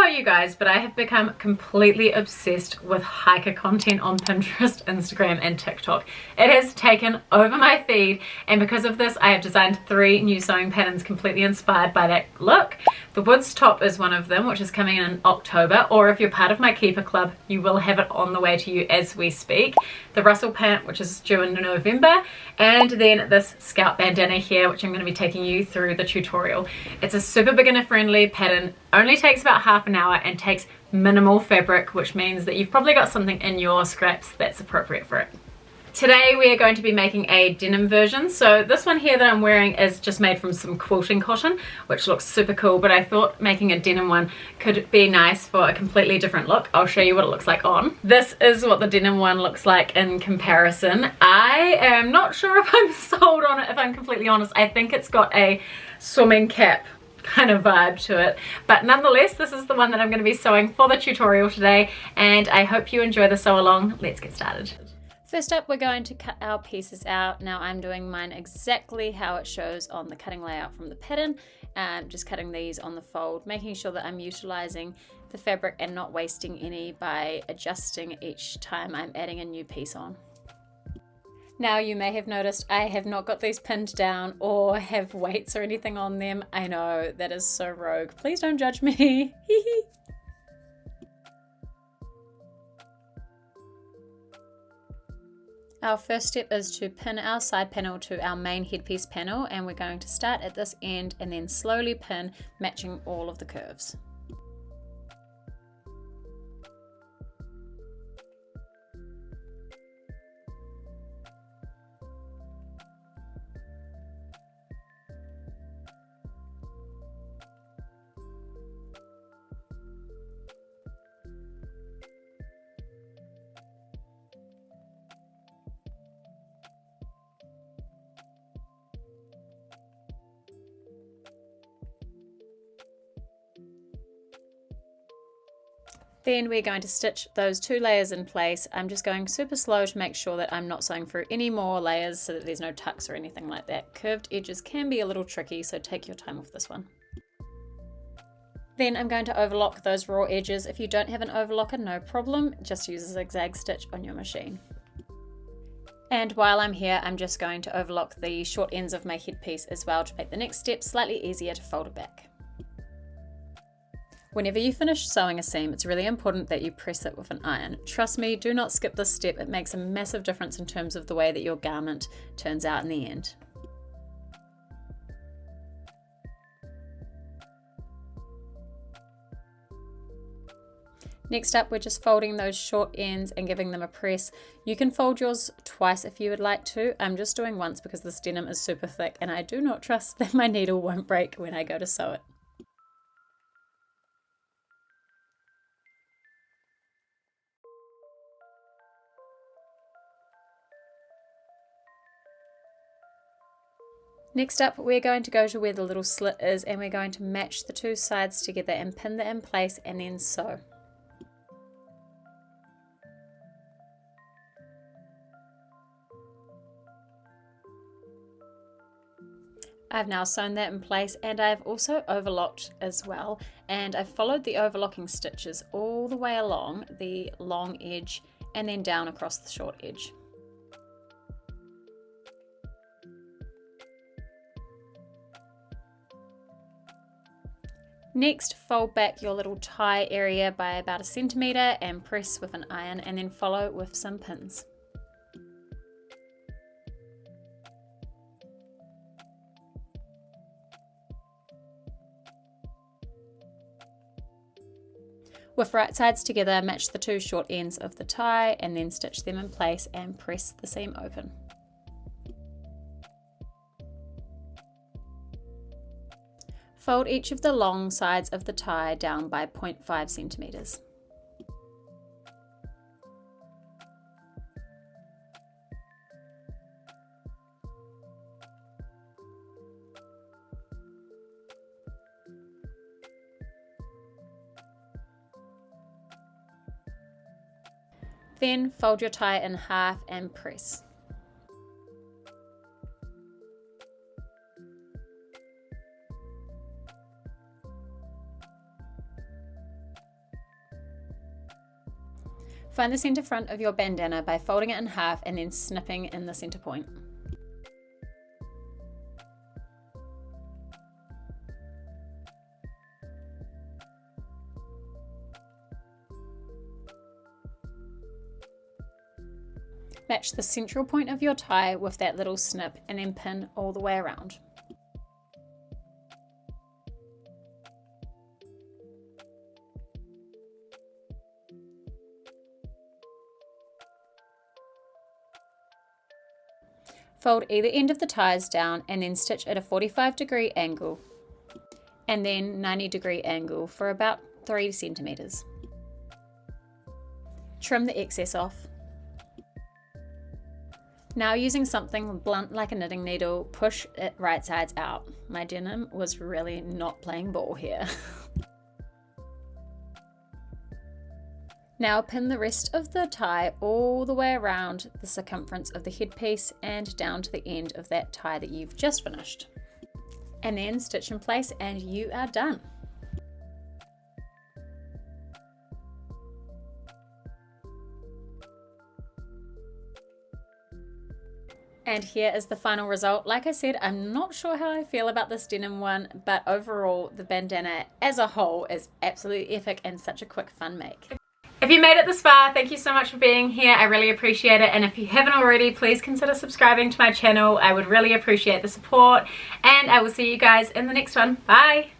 about you guys, but I have become completely obsessed with hiker content on Pinterest, Instagram, and TikTok. It has taken over my feed, and because of this, I have designed 3 new sewing patterns completely inspired by that look. The Woods top is one of them, which is coming in October, or if you're part of my Keeper Club, you will have it on the way to you as we speak. The Russell pant, which is due in November, and then this Scout Bandana here, which I'm going to be taking you through the tutorial. It's a super beginner friendly pattern, only takes about half an hour and takes minimal fabric, which means that you've probably got something in your scraps that's appropriate for it. Today we are going to be making a denim version. So this one here that I'm wearing is just made from some quilting cotton, which looks super cool, but I thought making a denim one could be nice for a completely different look. I'll show you what it looks like on. This is what the denim one looks like in comparison. I am not sure if I'm sold on it, if I'm completely honest. I think it's got a swimming cap kind of vibe to it, but nonetheless this is the one that I'm going to be sewing for the tutorial today, and I hope you enjoy the sew along. Let's get started. First up, we're going to cut our pieces out. Now I'm doing mine exactly how it shows on the cutting layout from the pattern, just cutting these on the fold, making sure that I'm utilizing the fabric and not wasting any by adjusting each time I'm adding a new piece on. Now you may have noticed I have not got these pinned down or have weights or anything on them. I know, that is so rogue. Please don't judge me. Our first step is to pin our side panel to our main headpiece panel, and we're going to start at this end and then slowly pin, matching all of the curves. Then we're going to stitch those 2 layers in place. I'm just going super slow to make sure that I'm not sewing through any more layers so that there's no tucks or anything like that. Curved edges can be a little tricky, so take your time with this one. Then I'm going to overlock those raw edges. If you don't have an overlocker, no problem, just use a zigzag stitch on your machine. And while I'm here, I'm just going to overlock the short ends of my headpiece as well to make the next step slightly easier to fold it back. Whenever you finish sewing a seam, it's really important that you press it with an iron. Trust me, do not skip this step. It makes a massive difference in terms of the way that your garment turns out in the end. Next up, we're just folding those short ends and giving them a press. You can fold yours twice if you would like to. I'm just doing once because this denim is super thick and I do not trust that my needle won't break when I go to sew it. Next up, we're going to go to where the little slit is and we're going to match the 2 sides together and pin that in place and then sew. I've now sewn that in place, and I've also overlocked as well, and I've followed the overlocking stitches all the way along the long edge and then down across the short edge. Next, fold back your little tie area by about 1 centimeter and press with an iron, and then follow with some pins. With right sides together, match the 2 short ends of the tie and then stitch them in place and press the seam open. Fold each of the long sides of the tie down by 0.5 centimeters. Then fold your tie in half and press. Find the center front of your bandana by folding it in half and then snipping in the center point. Match the central point of your tie with that little snip and then pin all the way around. Fold either end of the ties down and then stitch at a 45-degree angle and then 90-degree angle for about 3 centimeters. Trim the excess off. Now using something blunt like a knitting needle, push it right sides out. My denim was really not playing ball here. Now pin the rest of the tie all the way around the circumference of the headpiece and down to the end of that tie that you've just finished. And then stitch in place and you are done. And here is the final result. Like I said, I'm not sure how I feel about this denim one, but overall the bandana as a whole is absolutely epic and such a quick fun make. If you made it this far, thank you so much for being here. I really appreciate it. And if you haven't already, please consider subscribing to my channel. I would really appreciate the support. And I will see you guys in the next one. Bye!